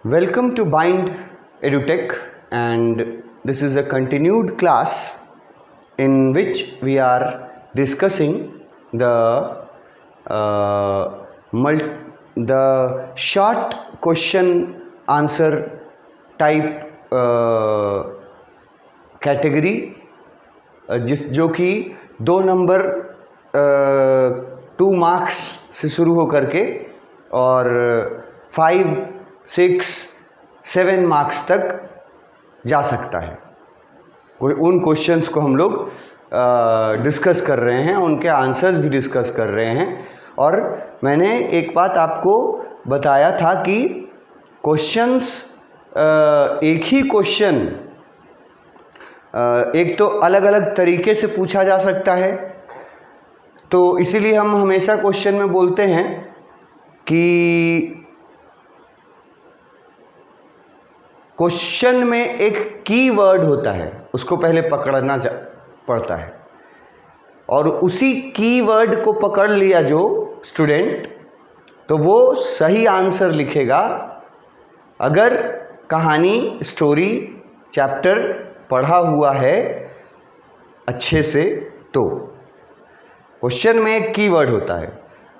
Welcome to Bind EduTech, and this is a continued class in which we are discussing the short question answer type category जो कि 2 number 2 marks से शुरू हो करके और 5, 6, 7 marks तक जा सकता है। कोई उन क्वेश्चंस को हम लोग डिस्कस कर रहे हैं, उनके आंसर्स भी डिस्कस कर रहे हैं। और मैंने एक बात आपको बताया था कि क्वेश्चंस एक ही क्वेश्चन एक तो अलग अलग तरीके से पूछा जा सकता है, तो इसीलिए हम हमेशा क्वेश्चन में बोलते हैं कि क्वेश्चन में एक कीवर्ड होता है, उसको पहले पकड़ना पड़ता है, और उसी कीवर्ड को पकड़ लिया जो स्टूडेंट, तो वो सही आंसर लिखेगा। अगर कहानी, स्टोरी, चैप्टर पढ़ा हुआ है अच्छे से, तो क्वेश्चन में एक कीवर्ड होता है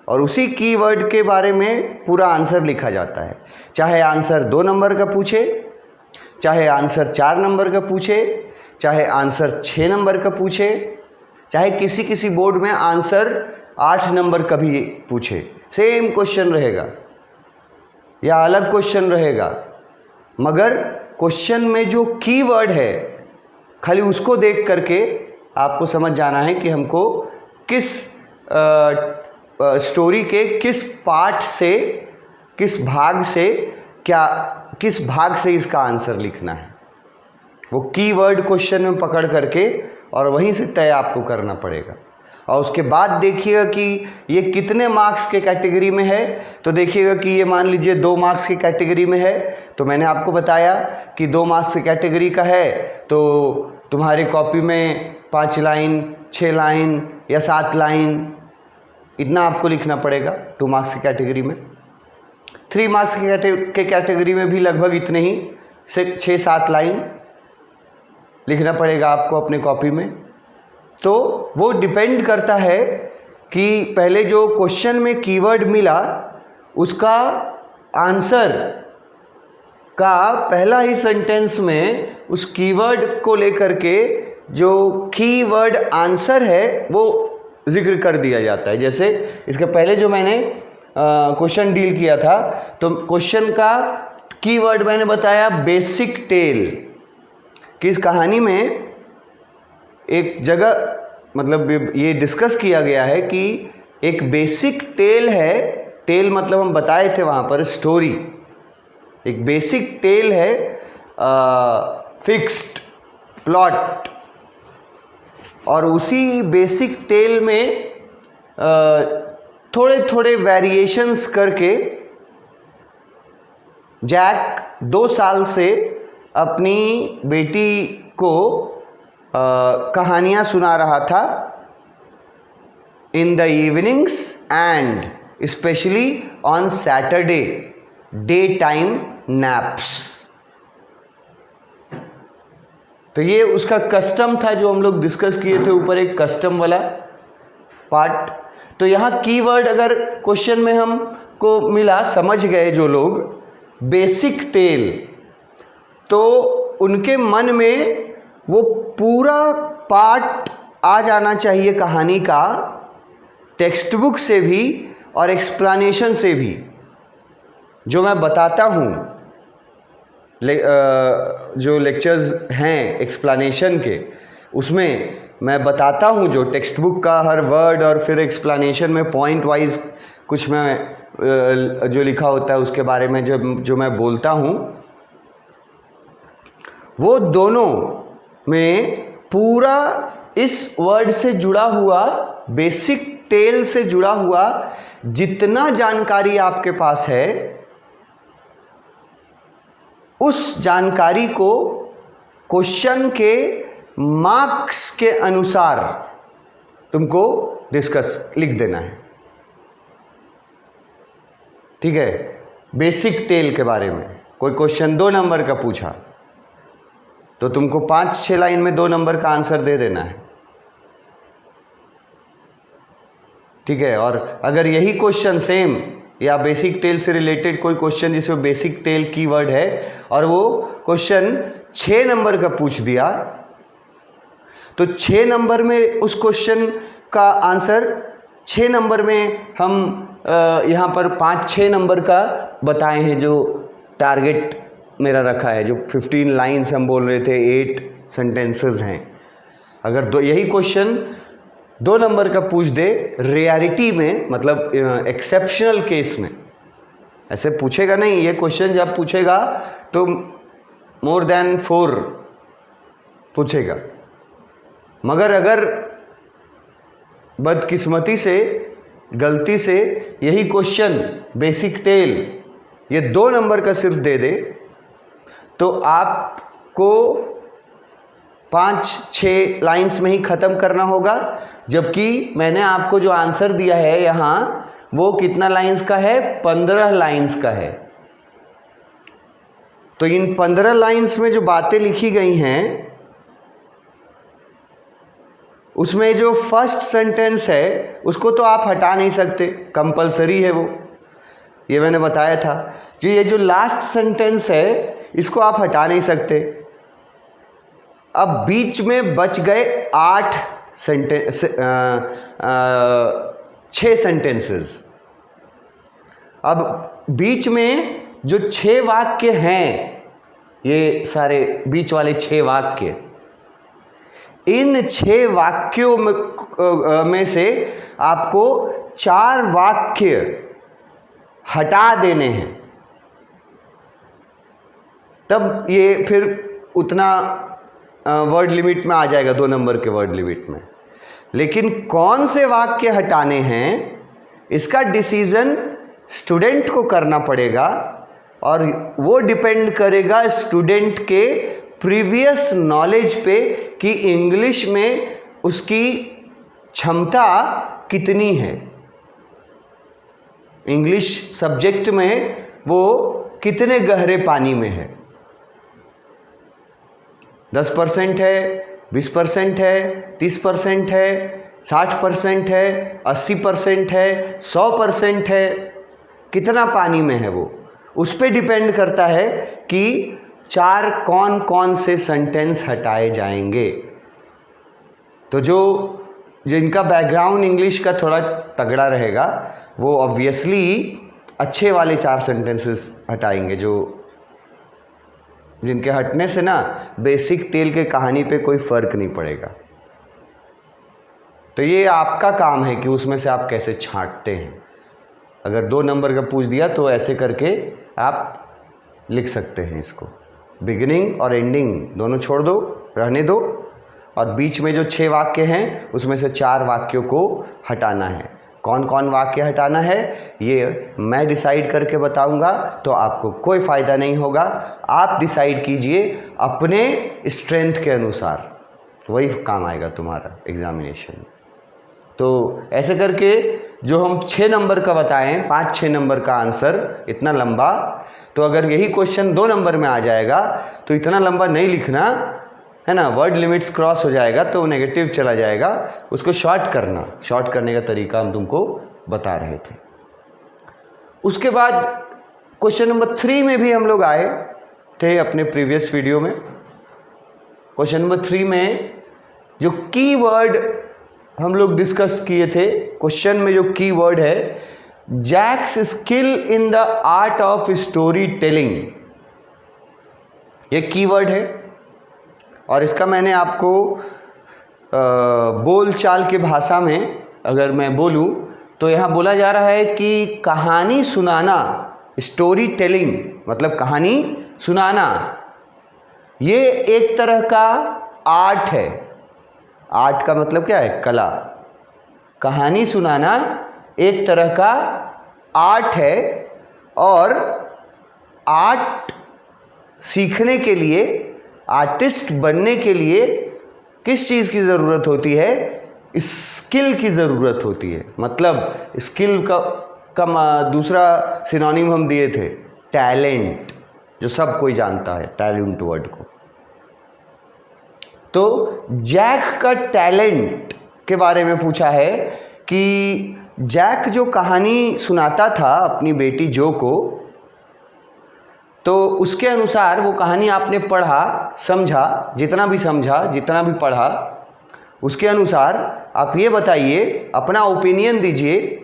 और उसी कीवर्ड के बारे में पूरा आंसर लिखा जाता है। चाहे आंसर 2 नंबर का पूछे, चाहे आंसर 4 नंबर का पूछे, चाहे आंसर 6 नंबर का पूछे, चाहे किसी बोर्ड में आंसर 8 नंबर का भी पूछे, सेम क्वेश्चन रहेगा या अलग क्वेश्चन रहेगा, मगर क्वेश्चन में जो कीवर्ड है खाली उसको देख करके आपको समझ जाना है कि हमको किस स्टोरी के किस पार्ट से, किस भाग से इसका आंसर लिखना है। वो कीवर्ड क्वेश्चन में पकड़ करके और वहीं से तय आपको करना पड़ेगा। और उसके बाद देखिएगा कि ये कितने मार्क्स के कैटेगरी में है। तो देखिएगा कि ये मान लीजिए 2 मार्क्स की कैटेगरी में है, तो मैंने आपको बताया कि 2 मार्क्स की कैटेगरी का है, तो तुम्हारी कॉपी में 5 लाइन, 6 लाइन या 7 लाइन इतना आपको लिखना पड़ेगा 2 मार्क्स की कैटेगरी में। 3 मार्क्स के कैटेगरी में भी लगभग इतने ही, 6-7 लाइन लिखना पड़ेगा आपको अपने कॉपी में। तो वो डिपेंड करता है कि पहले जो क्वेश्चन में कीवर्ड मिला उसका आंसर का पहला ही सेंटेंस में उस कीवर्ड को लेकर के जो कीवर्ड आंसर है वो जिक्र कर दिया जाता है। जैसे इसके पहले जो मैंने क्वेश्चन डील किया था, तो क्वेश्चन का कीवर्ड मैंने बताया बेसिक टेल। कि इस कहानी में एक जगह मतलब ये डिस्कस किया गया है कि एक बेसिक टेल है। टेल मतलब हम बताए थे वहाँ पर स्टोरी। एक बेसिक टेल है, फिक्स्ड प्लॉट, और उसी बेसिक टेल में थोड़े थोड़े वेरिएशंस करके जैक 2 साल से अपनी बेटी को कहानियाँ सुना रहा था in the evenings and specially on Saturday day time naps. तो ये उसका कस्टम था जो हम लोग डिस्कस किए थे ऊपर, एक कस्टम वाला पार्ट। तो यहाँ कीवर्ड अगर क्वेश्चन में हमको मिला, समझ गए जो लोग बेसिक टेल, तो उनके मन में वो पूरा पार्ट आ जाना चाहिए कहानी का, टेक्स्ट बुक से भी और एक्सप्लेनेशन से भी। जो मैं बताता हूँ, जो लेक्चर्स हैं एक्सप्लेनेशन के, उसमें मैं बताता हूँ जो टेक्स्ट बुक का हर वर्ड, और फिर एक्सप्लेनेशन में पॉइंट वाइज कुछ मैं जो लिखा होता है उसके बारे में जो मैं बोलता हूँ, वो दोनों में पूरा इस वर्ड से जुड़ा हुआ, बेसिक टेल से जुड़ा हुआ जितना जानकारी आपके पास है, उस जानकारी को क्वेश्चन के मार्क्स के अनुसार तुमको लिख देना है। ठीक है, बेसिक टेल के बारे में कोई क्वेश्चन 2 नंबर का पूछा तो तुमको 5-6 लाइन में 2 नंबर का आंसर दे देना है, ठीक है। और अगर यही क्वेश्चन सेम या बेसिक टेल से रिलेटेड कोई क्वेश्चन जिसमें बेसिक टेल कीवर्ड है और वो क्वेश्चन 6 नंबर का पूछ दिया तो 6 नंबर में उस क्वेश्चन का आंसर 6 नंबर में हम यहाँ पर 5-6 नंबर का बताए हैं जो टारगेट मेरा रखा है, जो 15 लाइन्स हम बोल रहे थे 8 सेंटेंसेस हैं। अगर यही क्वेश्चन 2 नंबर का पूछ दे रेयरिटी में, मतलब एक्सेप्शनल केस में, ऐसे पूछेगा नहीं ये क्वेश्चन, जब पूछेगा तो मोर देन 4 पूछेगा। मगर अगर बदकिस्मती से गलती से यही क्वेश्चन बेसिक टेल ये 2 नंबर का सिर्फ दे दे तो आपको 5-6 लाइंस में ही ख़त्म करना होगा, जबकि मैंने आपको जो आंसर दिया है यहाँ वो कितना लाइंस का है, 15 लाइंस का है। तो इन 15 लाइंस में जो बातें लिखी गई हैं उसमें जो फर्स्ट सेंटेंस है उसको तो आप हटा नहीं सकते, कंपलसरी है वो, ये मैंने बताया था। ये जो लास्ट सेंटेंस है इसको आप हटा नहीं सकते। अब बीच में बच गए 6 सेंटेंसेस। अब बीच में जो 6 वाक्य हैं, ये सारे बीच वाले 6 वाक्य, इन 6 वाक्यों में से आपको 4 वाक्य हटा देने हैं, तब ये फिर उतना वर्ड लिमिट में आ जाएगा, 2 नंबर के वर्ड लिमिट में। लेकिन कौन से वाक्य हटाने हैं इसका डिसीजन स्टूडेंट को करना पड़ेगा और वो डिपेंड करेगा स्टूडेंट के प्रीवियस नॉलेज पे कि इंग्लिश में उसकी क्षमता कितनी है, इंग्लिश सब्जेक्ट में वो कितने गहरे पानी में है। 10% है, 20% है, 30% है, 60% है, 80% है, 100% है, कितना पानी में है वो उस पे डिपेंड करता है कि 4 कौन कौन से सेंटेंस हटाए जाएंगे। तो जो जिनका बैकग्राउंड इंग्लिश का थोड़ा तगड़ा रहेगा वो ऑब्वियसली अच्छे वाले 4 सेंटेंसेस हटाएंगे, जो जिनके हटने से ना बेसिक टेल के कहानी पे कोई फ़र्क नहीं पड़ेगा। तो ये आपका काम है कि उसमें से आप कैसे छांटते हैं। अगर 2 नंबर का पूछ दिया तो ऐसे करके आप लिख सकते हैं इसको, बिगिनिंग और एंडिंग दोनों छोड़ दो, रहने दो, और बीच में जो 6 वाक्य हैं उसमें से 4 वाक्यों को हटाना है। कौन कौन वाक्य हटाना है ये मैं डिसाइड करके बताऊंगा, तो आपको कोई फ़ायदा नहीं होगा। आप डिसाइड कीजिए अपने स्ट्रेंथ के अनुसार, वही काम आएगा तुम्हारा एग्जामिनेशन। तो ऐसे करके जो हम 6 नंबर का बताएं, 5-6 नंबर का आंसर इतना लंबा, तो अगर यही क्वेश्चन 2 नंबर में आ जाएगा तो इतना लंबा नहीं लिखना है ना, वर्ड लिमिट्स क्रॉस हो जाएगा तो नेगेटिव चला जाएगा, उसको शॉर्ट करना। शॉर्ट करने का तरीका हम तुमको बता रहे थे। उसके बाद क्वेश्चन नंबर 3 में भी हम लोग आए थे अपने प्रीवियस वीडियो में। क्वेश्चन नंबर 3 में जो कीवर्ड हम लोग डिस्कस किए थे, क्वेश्चन में जो कीवर्ड है Jack's skill in the art of storytelling, ये कीवर्ड है। और इसका मैंने आपको बोलचाल की भाषा में अगर मैं बोलूं तो यहाँ बोला जा रहा है कि कहानी सुनाना, स्टोरी टेलिंग मतलब कहानी सुनाना, ये एक तरह का आर्ट है। आर्ट का मतलब क्या है? कला। कहानी सुनाना एक तरह का आर्ट है, और आर्ट सीखने के लिए, आर्टिस्ट बनने के लिए किस चीज़ की ज़रूरत होती है? स्किल की ज़रूरत होती है। मतलब स्किल का दूसरा सिनोनिम हम दिए थे टैलेंट। जो सब कोई जानता है टैलेंट वर्ड को। तो जैक का टैलेंट के बारे में पूछा है कि जैक जो कहानी सुनाता था अपनी बेटी जो को, तो उसके अनुसार वो कहानी आपने पढ़ा, समझा, जितना भी पढ़ा, उसके अनुसार आप ये बताइए, अपना ओपिनियन दीजिए।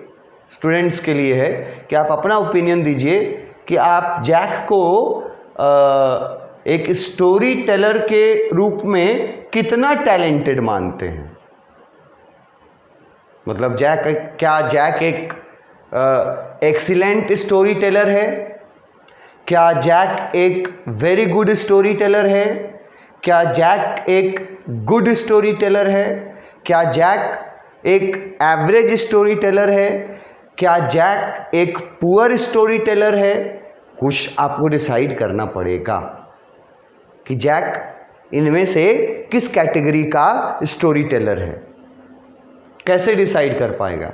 स्टूडेंट्स के लिए है कि आप अपना ओपिनियन दीजिए कि आप जैक को एक स्टोरी टेलर के रूप में कितना टैलेंटेड मानते हैं। मतलब क्या जैक एक एक्सीलेंट स्टोरी टेलर है? क्या जैक एक वेरी गुड स्टोरी टेलर है? क्या जैक एक गुड स्टोरी टेलर है? क्या जैक एक एवरेज स्टोरी टेलर है? क्या जैक एक पुअर स्टोरी टेलर है? कुछ आपको डिसाइड करना पड़ेगा कि जैक इनमें से किस कैटेगरी का स्टोरी टेलर है। कैसे डिसाइड कर पाएगा?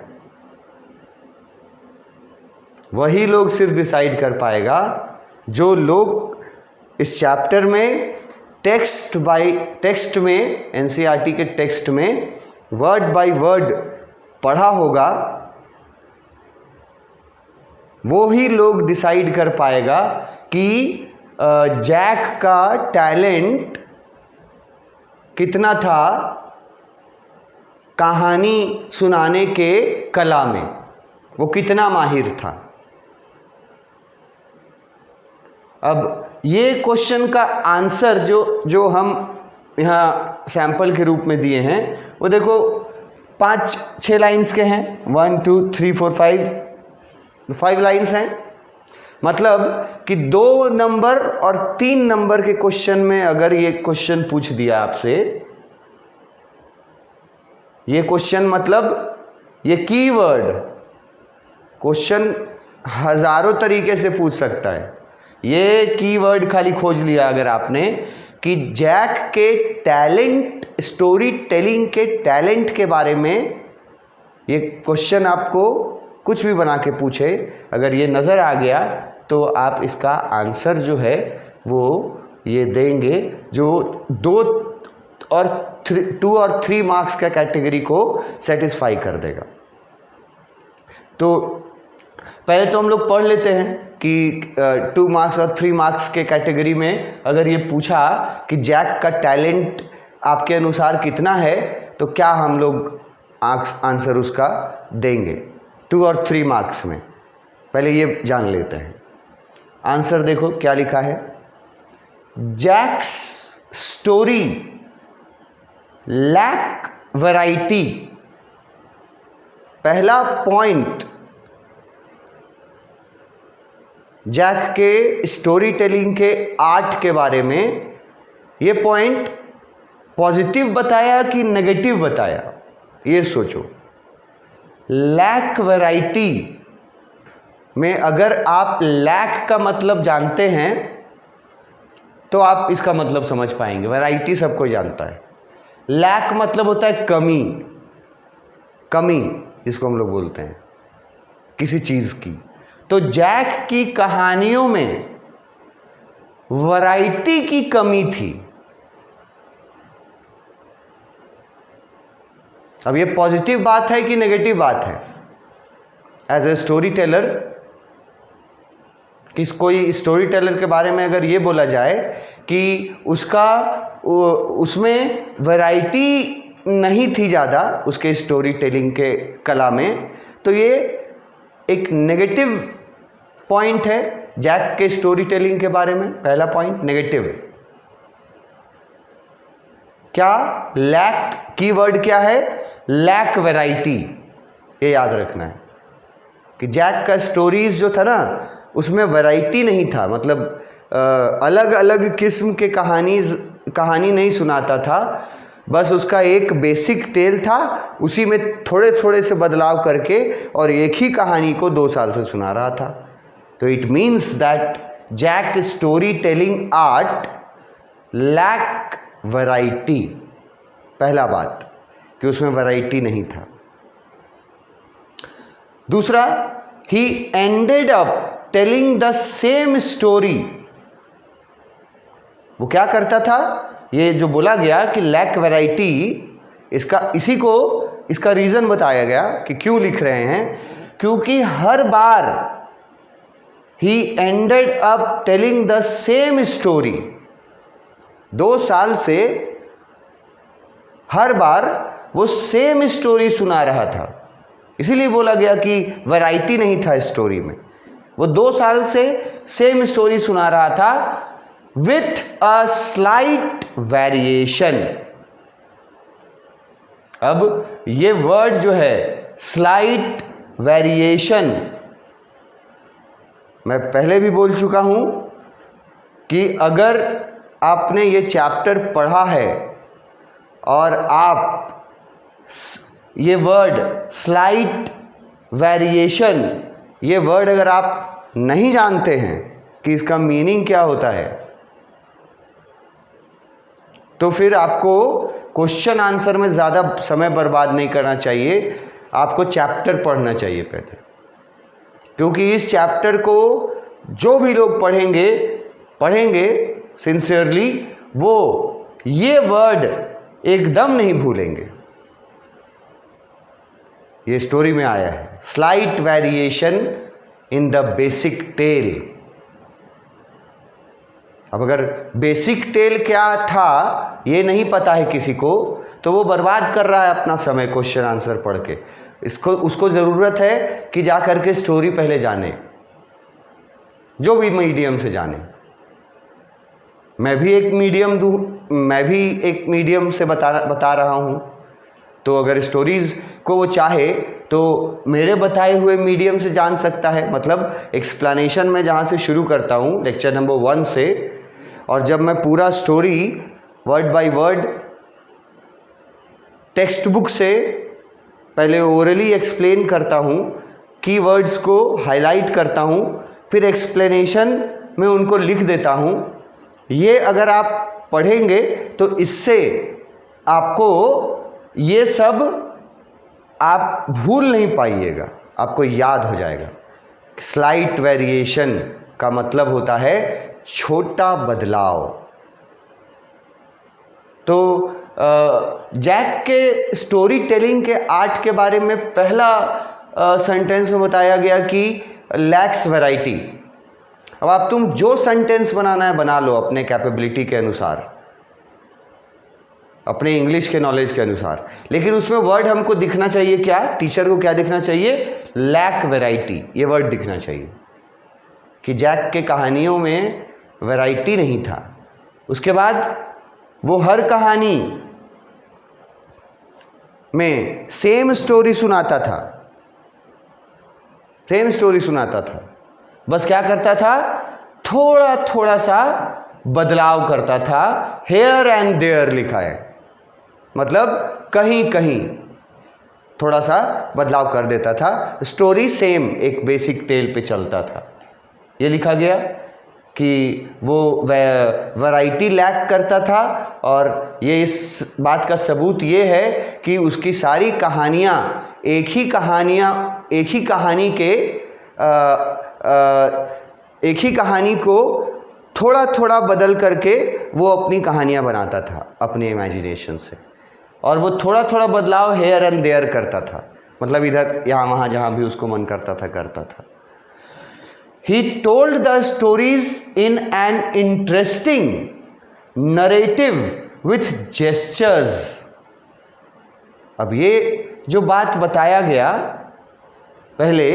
वही लोग सिर्फ डिसाइड कर पाएगा जो लोग इस चैप्टर में टेक्स्ट में, एनसीईआरटी के टेक्स्ट में वर्ड बाय वर्ड पढ़ा होगा। वो ही लोग डिसाइड कर पाएगा कि जैक का टैलेंट कितना था कहानी सुनाने के कला में, वो कितना माहिर था। अब ये क्वेश्चन का आंसर जो हम यहाँ सैंपल के रूप में दिए हैं, वो देखो 5-6 लाइंस के हैं। 1 2 3 4 5 लाइंस हैं। मतलब कि 2 नंबर और 3 नंबर के क्वेश्चन में अगर ये क्वेश्चन पूछ दिया आपसे, ये क्वेश्चन मतलब ये कीवर्ड क्वेश्चन हजारों तरीके से पूछ सकता है। ये कीवर्ड खाली खोज लिया अगर आपने कि जैक के टैलेंट, स्टोरी टेलिंग के टैलेंट के बारे में ये क्वेश्चन आपको कुछ भी बना के पूछे, अगर ये नज़र आ गया तो आप इसका आंसर जो है वो ये देंगे, जो 2 और 3 मार्क्स का कैटेगरी को सेटिस्फाई कर देगा। तो पहले तो हम लोग पढ़ लेते हैं कि 2 मार्क्स और 3 मार्क्स के कैटेगरी में अगर ये पूछा कि जैक का टैलेंट आपके अनुसार कितना है, तो क्या हम लोग आंसर उसका देंगे 2 और 3 मार्क्स में। पहले ये जान लेते हैं। आंसर देखो क्या लिखा है। Jack's story lack variety. पहला पॉइंट जैक के स्टोरी टेलिंग के आर्ट के बारे में, ये पॉइंट पॉजिटिव बताया कि नेगेटिव बताया, ये सोचो। लैक वैरायटी में अगर आप लैक का मतलब जानते हैं तो आप इसका मतलब समझ पाएंगे। वैरायटी सबको जानता है। लैक मतलब होता है कमी, कमी जिसको हम लोग बोलते हैं किसी चीज़ की। तो जैक की कहानियों में वैरायटी की कमी थी। अब ये पॉजिटिव बात है कि नेगेटिव बात है? एज ए स्टोरी टेलर, कोई स्टोरी टेलर के बारे में अगर ये बोला जाए कि उसमें वैरायटी नहीं थी ज़्यादा उसके स्टोरी टेलिंग के कला में, तो ये एक नेगेटिव पॉइंट है जैक के स्टोरी टेलिंग के बारे में। पहला पॉइंट नेगेटिव। क्या लैक, कीवर्ड क्या है? Lack variety. ये याद रखना है कि जैक का स्टोरीज जो था ना, उसमें वैरायटी नहीं था। मतलब अलग अलग किस्म के कहानी नहीं सुनाता था, बस उसका एक बेसिक टेल था, उसी में थोड़े थोड़े से बदलाव करके और एक ही कहानी को 2 साल से सुना रहा था। तो it means that Jack storytelling art lack variety. पहला बात कि उसमें वैरायटी नहीं था। दूसरा, he ended up telling the same story वो क्या करता था, ये जो बोला गया कि लैक वैरायटी, इसका रीज़न बताया गया कि क्यों लिख रहे हैं, क्योंकि हर बार he ended up telling the same story. 2 साल से हर बार वो सेम स्टोरी सुना रहा था, इसीलिए बोला गया कि वैरायटी नहीं था स्टोरी में। वो 2 साल से सेम स्टोरी सुना रहा था विथ अ स्लाइट वेरिएशन। अब ये वर्ड जो है स्लाइट वेरिएशन, मैं पहले भी बोल चुका हूं कि अगर आपने ये चैप्टर पढ़ा है और आप ये वर्ड स्लाइट वेरिएशन, ये वर्ड अगर आप नहीं जानते हैं कि इसका मीनिंग क्या होता है, तो फिर आपको क्वेश्चन आंसर में ज़्यादा समय बर्बाद नहीं करना चाहिए, आपको चैप्टर पढ़ना चाहिए पहले। क्योंकि इस चैप्टर को जो भी लोग पढ़ेंगे सिंसियरली, वो ये वर्ड एकदम नहीं भूलेंगे। ये स्टोरी में आया है, slight variation in the basic tale. अब अगर बेसिक टेल क्या था ये नहीं पता है किसी को, तो वो बर्बाद कर रहा है अपना समय क्वेश्चन आंसर पढ़ के। उसको ज़रूरत है कि जा करके स्टोरी पहले जाने, जो भी मीडियम से जाने। मैं भी एक मीडियम से बता रहा हूँ, तो अगर स्टोरीज़ को वो चाहे तो मेरे बताए हुए मीडियम से जान सकता है। मतलब एक्सप्लेनेशन में जहाँ से शुरू करता हूँ लेक्चर नंबर 1 से, और जब मैं पूरा story word by word text book से पहले ओरली एक्सप्लेन करता हूँ, कीवर्ड्स को हाईलाइट करता हूँ, फिर एक्सप्लेनेशन में उनको लिख देता हूँ। ये अगर आप पढ़ेंगे तो इससे आपको ये सब आप भूल नहीं पाइएगा, आपको याद हो जाएगा। स्लाइट वेरिएशन का मतलब होता है छोटा बदलाव। तो जैक के स्टोरी टेलिंग के आर्ट के बारे में पहला सेंटेंस में बताया गया कि लैक्स वैरायटी। अब तुम जो सेंटेंस बनाना है बना लो अपने कैपेबिलिटी के अनुसार, अपने इंग्लिश के नॉलेज के अनुसार, लेकिन उसमें वर्ड हमको दिखना चाहिए क्या, टीचर को क्या दिखना चाहिए, लैक वैरायटी, ये वर्ड दिखना चाहिए कि जैक के कहानियों में वैरायटी नहीं था। उसके बाद वो हर कहानी में सेम स्टोरी सुनाता था, बस क्या करता था, थोड़ा थोड़ा सा बदलाव करता था। हेयर एंड देयर लिखा है, मतलब कहीं कहीं थोड़ा सा बदलाव कर देता था, स्टोरी सेम एक बेसिक टेल पे चलता था। ये लिखा गया कि वो वैरायटी लैक करता था, और ये इस बात का सबूत ये है कि उसकी सारी कहानियाँ एक ही कहानी को थोड़ा थोड़ा बदल करके वो अपनी कहानियाँ बनाता था अपने इमेजिनेशन से, और वो थोड़ा थोड़ा बदलाव हेयर एंड देयर करता था, मतलब इधर यहाँ वहाँ जहाँ भी उसको मन करता था। He told the stories in an interesting narrative with gestures। अब ये जो बात बताया गया पहले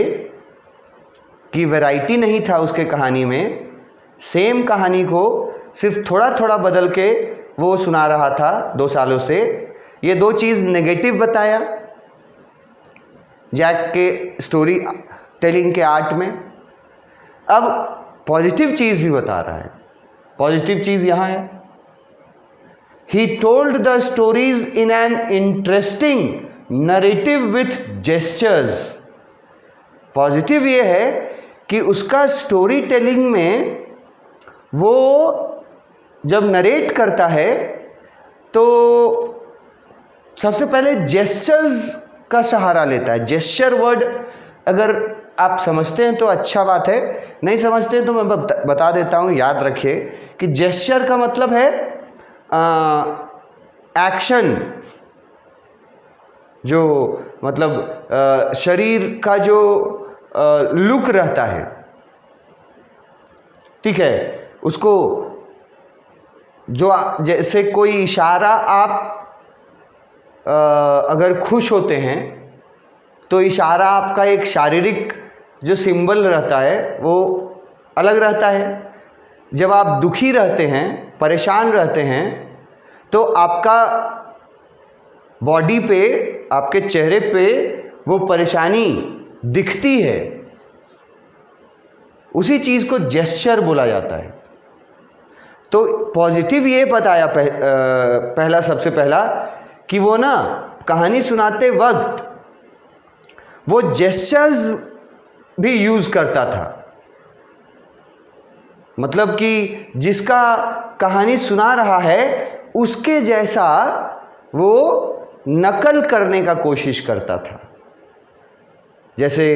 कि वैरायटी नहीं था उसके कहानी में, सेम कहानी को सिर्फ थोड़ा थोड़ा बदल के वो सुना रहा था 2 सालों से, ये 2 चीज़ नेगेटिव बताया जैक के स्टोरी टेलिंग के आर्ट में। अब पॉजिटिव चीज़ भी बता रहा है, पॉजिटिव चीज़ यहाँ है, he told the stories in an interesting narrative with gestures. Positive ये है कि उसका स्टोरी टेलिंग में वो जब नरेट करता है तो सबसे पहले जेस्चर्स का सहारा लेता है। जेस्चर वर्ड अगर आप समझते हैं तो अच्छा बात है, नहीं समझते हैं तो मैं बता देता हूँ। याद रखिए कि जेस्चर का मतलब है एक्शन, जो मतलब शरीर का जो लुक रहता है, ठीक है, उसको जो जैसे कोई इशारा आप अगर खुश होते हैं तो इशारा आपका एक शारीरिक जो सिंबल रहता है वो अलग रहता है। जब आप दुखी रहते हैं, परेशान रहते हैं, तो आपका बॉडी पे, आपके चेहरे पे वो परेशानी दिखती है, उसी चीज़ को जेस्चर बोला जाता है। तो पॉजिटिव ये बताया पहला सबसे पहला कि वो ना कहानी सुनाते वक्त वो जेस्चर्स भी यूज़ करता था। मतलब कि जिसका कहानी सुना रहा है उसके जैसा वो नकल करने का कोशिश करता था। जैसे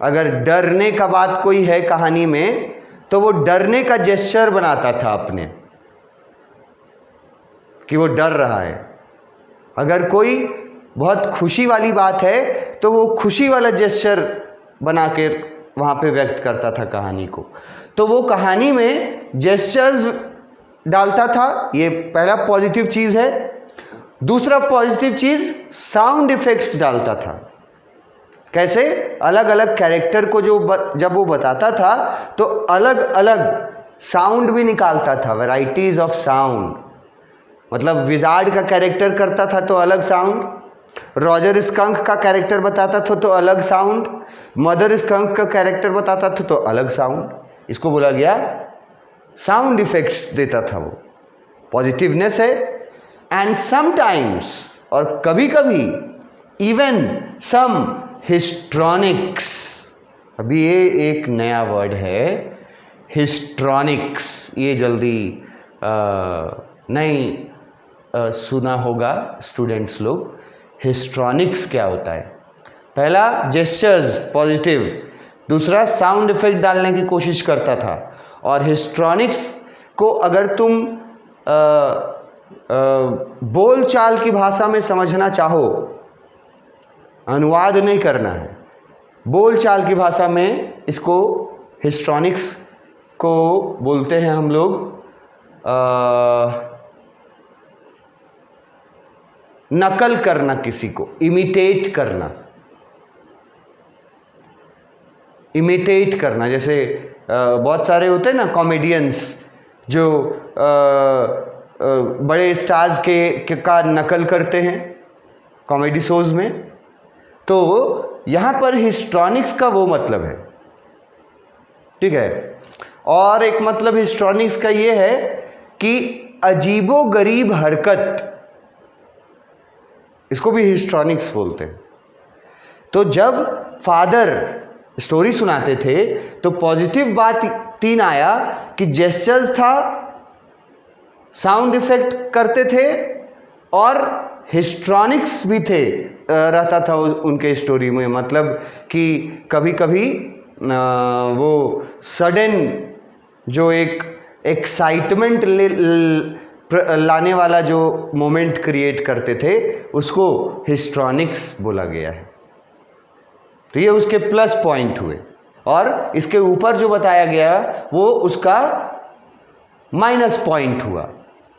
अगर डरने का बात कोई है कहानी में तो वो डरने का जेस्चर बनाता था अपने, कि वो डर रहा है। अगर कोई बहुत खुशी वाली बात है तो वो खुशी वाला जेस्चर बना के वहाँ पे व्यक्त करता था कहानी को। तो वो कहानी में जेस्चर्स डालता था, ये पहला पॉजिटिव चीज़ है। दूसरा पॉजिटिव चीज़ साउंड इफ़ेक्ट्स डालता था। कैसे? अलग अलग कैरेक्टर को जब वो बताता था तो अलग अलग साउंड भी निकालता था, वैराइटीज़ ऑफ साउंड। मतलब विजार्ड का कैरेक्टर करता था तो अलग साउंड, रॉजर स्कंक का कैरेक्टर बताता था तो अलग साउंड, मदर स्कंक का कैरेक्टर बताता था तो अलग साउंड। इसको बोला गया साउंड इफेक्ट्स देता था वो। पॉजिटिवनेस है। एंड समटाइम्स, और कभी कभी इवन सम हिस्ट्रॉनिक्स। अभी ये एक नया वर्ड है हिस्ट्रॉनिक्स, ये जल्दी नहीं सुना होगा स्टूडेंट्स लोग। हिस्ट्रॉनिक्स क्या होता है? पहला जेस्चर्स पॉजिटिव, दूसरा साउंड इफेक्ट डालने की कोशिश करता था। और हिस्ट्रॉनिक्स को अगर तुम बोल चाल की भाषा में समझना चाहो, अनुवाद नहीं करना है, बोल चाल की भाषा में इसको हिस्ट्रॉनिक्स को बोलते हैं हम लोग नकल करना, किसी को इमिटेट करना। इमिटेट करना, जैसे बहुत सारे होते हैं ना कॉमेडियंस जो बड़े स्टार्स का नकल करते हैं कॉमेडी शोज में। तो यहाँ पर हिस्ट्रॉनिक्स का वो मतलब है, ठीक है। और एक मतलब हिस्ट्रॉनिक्स का ये है कि अजीबो गरीब हरकत, इसको भी हिस्ट्रॉनिक्स बोलते हैं। तो जब फादर स्टोरी सुनाते थे तो पॉजिटिव बात 3 आया कि जेस्चर्स था, साउंड इफेक्ट करते थे और हिस्ट्रॉनिक्स भी थे, रहता था उनके स्टोरी में। मतलब कि कभी कभी वो सडन जो एक एक्साइटमेंट लाने वाला जो मोमेंट क्रिएट करते थे उसको हिस्ट्रॉनिक्स बोला गया है। तो ये उसके प्लस पॉइंट हुए। और इसके ऊपर जो बताया गया वो उसका माइनस पॉइंट हुआ।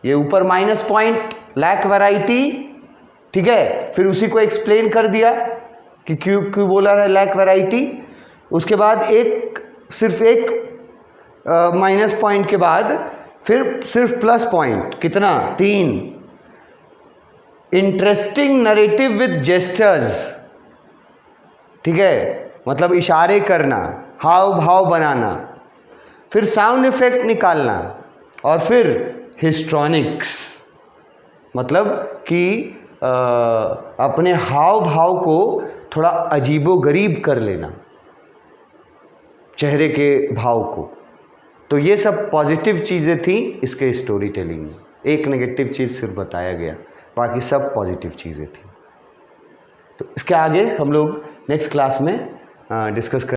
ये ऊपर माइनस पॉइंट लैक वैरायटी, ठीक है। फिर उसी को एक्सप्लेन कर दिया कि क्यों बोला है लैक वैरायटी। उसके बाद सिर्फ एक माइनस पॉइंट के बाद फिर सिर्फ प्लस पॉइंट, कितना? 3। इंटरेस्टिंग नरेटिव विद जेस्चर्स, ठीक है, मतलब इशारे करना, हाव भाव बनाना, फिर साउंड इफेक्ट निकालना, और फिर हिस्ट्रॉनिक्स, मतलब कि अपने हाव भाव को थोड़ा अजीबोगरीब कर लेना, चेहरे के भाव को। तो ये सब पॉजिटिव चीज़ें थी इसके स्टोरी टेलिंग में। एक नेगेटिव चीज़ सिर्फ बताया गया, बाकी सब पॉजिटिव चीज़ें थी। तो इसके आगे हम लोग नेक्स्ट क्लास में डिस्कस कर